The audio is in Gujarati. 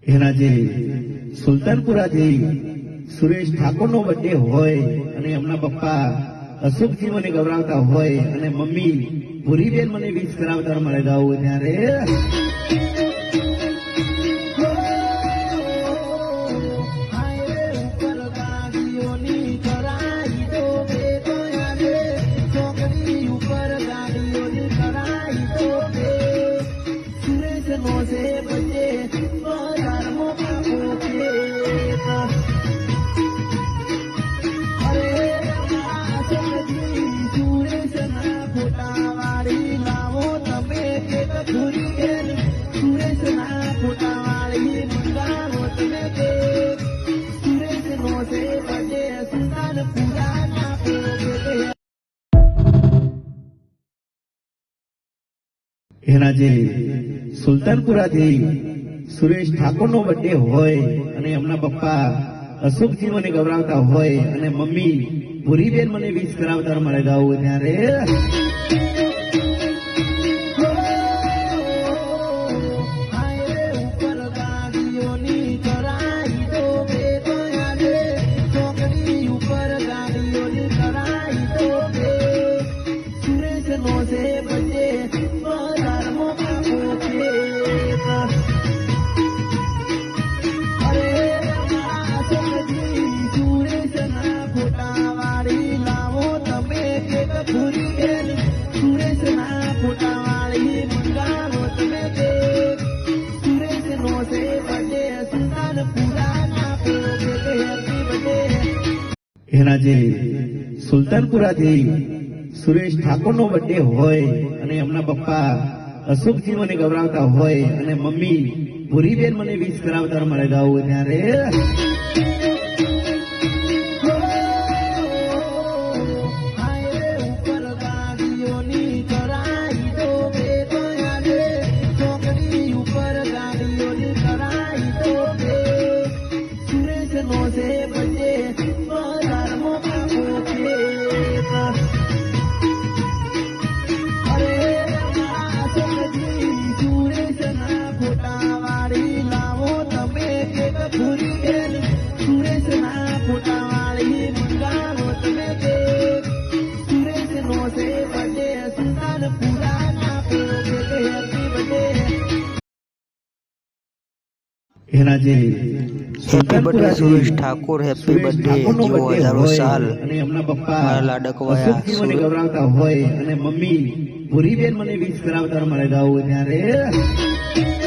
એના જે સુલતાનપુરાથી સુરેશ ઠાકોરનો બર્થડે હોય અને એમના પપ્પા અશોકજી મને ગૌરવતા હોય અને મમ્મી ભૂરીબેન મને વિશ કરાવતા મળે ગાવું ત્યારે એના જે સુલતાનપુરાથી સુરેશ ઠાકોરનો બર્થડે હોય અને એમના પપ્પા અશોકજી મને ગૌરવતા હોય અને મમ્મી ભૂરીબેન મને વિશ કરાવતા મળે ગાવું ત્યારે એના જે સુલતાનપુરાથી સુરેશ ઠાકોરનો બર્થડે હોય અને એમના પપ્પા અશોકજી મને ગૌરવતા હોય અને મમ્મી ભૂરીબેન મને વિશ કરાવતા મળે ગાવું ત્યારે એના જે happy birthday Suresh Thakor, happy birthday જીવો હજારો સાલ અને એમના પપ્પા મારા લાડકવાયા અશોકજી મને ગૌરવતા હોય અને મમ્મી ભૂરીબેન મને વિશ કરાવતા મળે ગાવું ત્યારે